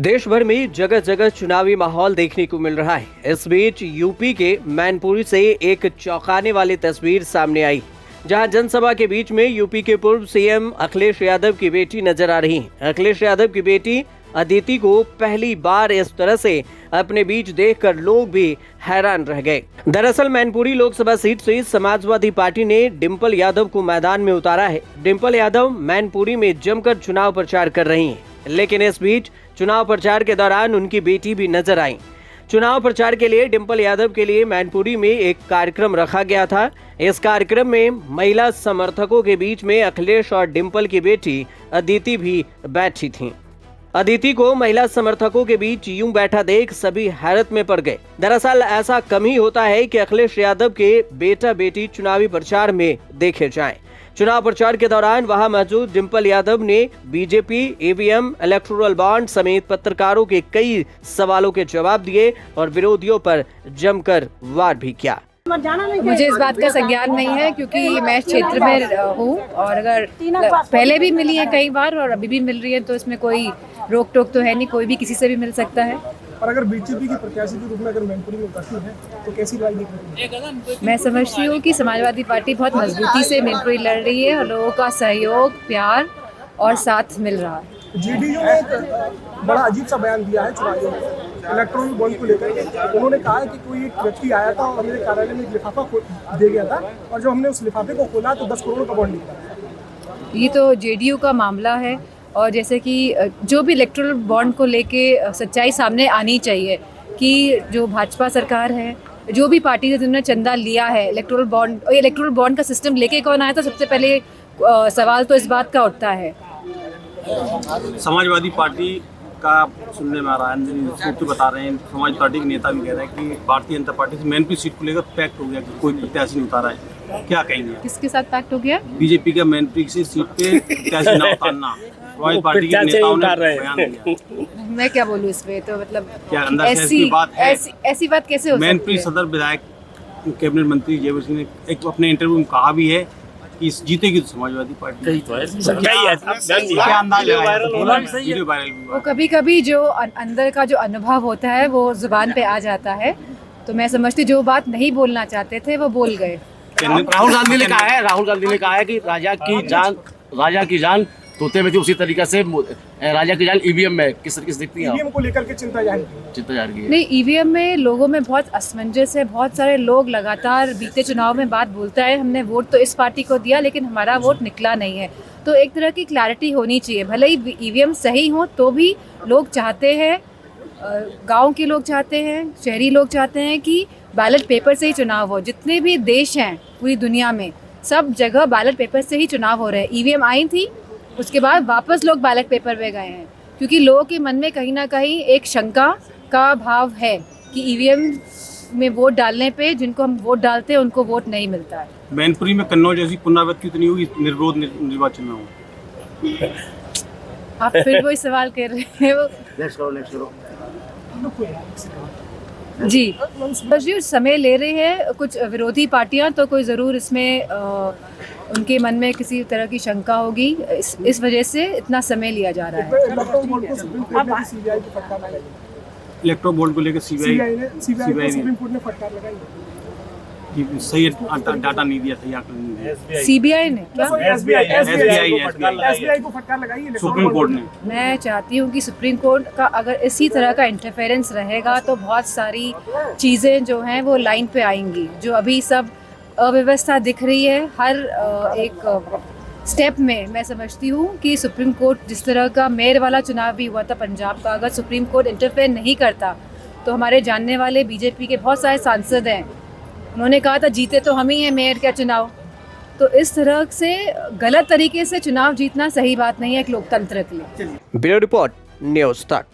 देश भर में जगह जगह चुनावी माहौल देखने को मिल रहा है। इस बीच यूपी के मैनपुरी से एक चौंकाने वाली तस्वीर सामने आई, जहां जनसभा के बीच में यूपी के पूर्व सीएम अखिलेश यादव की बेटी नजर आ रही है। अखिलेश यादव की बेटी अदिति को पहली बार इस तरह से अपने बीच देखकर लोग भी हैरान रह गए। दरअसल मैनपुरी लोकसभा सीट से समाजवादी पार्टी ने डिंपल यादव को मैदान में उतारा है। डिंपल यादव मैनपुरी में जमकर चुनाव प्रचार कर रही हैं, लेकिन इस बीच चुनाव प्रचार के दौरान उनकी बेटी भी नजर आई। चुनाव प्रचार के लिए डिंपल यादव के लिए मैनपुरी में एक कार्यक्रम रखा गया था। इस कार्यक्रम में महिला समर्थकों के बीच में अखिलेश और डिंपल की बेटी अदिति भी बैठी थीं। अदिति को महिला समर्थकों के बीच यूं बैठा देख सभी हैरत में पड़ गए। दरअसल ऐसा कम ही होता है कि अखिलेश यादव के बेटा बेटी चुनावी प्रचार में देखे जाएं। चुनाव प्रचार के दौरान वहां मौजूद डिंपल यादव ने बीजेपी, ईवीएम, इलेक्टोरल बॉन्ड समेत पत्रकारों के कई सवालों के जवाब दिए और विरोधियों पर जमकर वार भी किया। मुझे इस बात का संज्ञान नहीं है क्योंकि मैं क्षेत्र में हूँ और अगर पहले भी मिली है कई बार और अभी भी मिल रही है तो इसमें कोई रोक टोक तो है नहीं, कोई भी किसी से भी मिल सकता है। और अगर बीजेपी की प्रत्याशी के रूप में अगर मैनपुरी में उतरती है तो कैसी राजनीति है? मैं समझती हूँ कि समाजवादी पार्टी बहुत मजबूती से मैनपुरी लड़ रही है और लोगों का सहयोग, प्यार और साथ मिल रहा है। जेडीयू ने एक बड़ा अजीब सा बयान दिया है चुनाव इलेक्ट्रॉल बॉन्ड को लेकर। उन्होंने कहा है कि कोई एक व्यक्ति आया था और मेरे कार्यालय में एक लिफाफा दे गया था और जब हमने उस लिफाफे को खोला तो 10 करोड़ का बॉन्ड निकला। ये तो जेडीयू का मामला है और जैसे कि जो भी इलेक्टोरल बॉन्ड को लेके सच्चाई सामने आनी चाहिए कि जो भाजपा सरकार है, जो भी पार्टी से जिन्होंने चंदा लिया है इलेक्टोरल बॉन्ड का सिस्टम लेके कौन आया था, सबसे पहले सवाल तो इस बात का उठता है। समाजवादी पार्टी का सुनने में आ रहा है, सूत्र बता रहे हैं, समाज पार्टी के नेता भी कह रहे हैं कि भारतीय जनता पार्टी से मैनपुरी सीट को लेकर पैक्ट हो गया कि कोई प्रत्याशी नहीं उतारा है। क्या कहेंगे? किसके साथ पैक्ट हो गया? बीजेपी का मैनपुरी की सीट पे प्रत्याशी न उतारना समाज पार्टी के नेताओं ने बयान दिया। मैं क्या बोलूँ इस पे, तो मतलब क्या अंदर ऐसी बात है? ऐसी बात कैसे हो सकती है? मैनपुरी सदर विधायक कैबिनेट मंत्री जयवीर सिंह ने एक अपने इंटरव्यू में कहा भी है कि जीतेगी तो समाजवादी पार्टी। वो कभी कभी जो अंदर का जो अनुभव होता है वो जुबान पे आ जाता है, तो मैं समझती जो बात नहीं बोलना चाहते थे वो बोल गए। राहुल गांधी ने कहा है कि राजा की जान तोते में थी, उसी तरीके से राजा की जान ईवीएम में किस तरीके से दिखती है? ईवीएम को लेकर के चिंता जाहिर की है। नहीं, ईवीएम में लोगों में बहुत असमंजस है। बहुत सारे लोग लगातार बीते चुनाव में बात बोलता है, हमने वोट तो इस पार्टी को दिया लेकिन हमारा वोट निकला नहीं है। तो एक तरह की क्लैरिटी होनी चाहिए। भले ही ईवीएम सही हो तो भी लोग चाहते हैं, गाँव के लोग चाहते हैं, शहरी लोग चाहते हैं कि बैलेट पेपर से ही चुनाव हो। जितने भी देश हैं पूरी दुनिया में सब जगह बैलेट पेपर से ही चुनाव हो रहे हैं। ईवीएम आई थी, उसके बाद वापस लोग बैलेट पेपर पे गए हैं क्योंकि लोगों के मन में कहीं ना कहीं एक शंका का भाव है कि ईवीएम में वोट डालने पे जिनको हम वोट डालते हैं उनको वोट नहीं मिलता है। मैनपुरी में कन्नौज जैसी पुनरावृत्ति कितनी होगी निर्विरोध निर्वाचन में हो? आप फिर वही सवाल कर रहे हैं। जी, बस जी समय ले रहे हैं कुछ विरोधी पार्टियां, तो कोई ज़रूर इसमें उनके मन में किसी तरह की शंका होगी, इस वजह से इतना समय लिया जा रहा है। इलेक्ट्रो बोर्ड को लेकर सीबीआई ने सुप्रीम कोर्ट ने फटकार लगाई। सही डाटा नहीं दिया, सही आंकड़ा नहीं दिया। सीबीआई ने क्या? एसबीआई को फटकार लगाई सुप्रीम कोर्ट ने। मैं चाहती हूँ कि सुप्रीम कोर्ट का अगर इसी तरह का इंटरफेरेंस रहेगा तो बहुत सारी चीज़ें जो हैं वो लाइन पे आएंगी। जो अभी सब अव्यवस्था दिख रही है हर एक स्टेप में, मैं समझती हूँ कि सुप्रीम कोर्ट जिस तरह का मेयर वाला चुनाव भी हुआ था पंजाब का, अगर सुप्रीम कोर्ट इंटरफेयर नहीं करता तो हमारे जानने वाले बीजेपी के बहुत सारे सांसद हैं, उन्होंने कहा था जीते तो हम ही हैं मेयर का चुनाव। तो इस तरह से गलत तरीके से चुनाव जीतना सही बात नहीं है एक लोकतंत्र के लिए। ब्यूरो रिपोर्ट, न्यूज़ तक।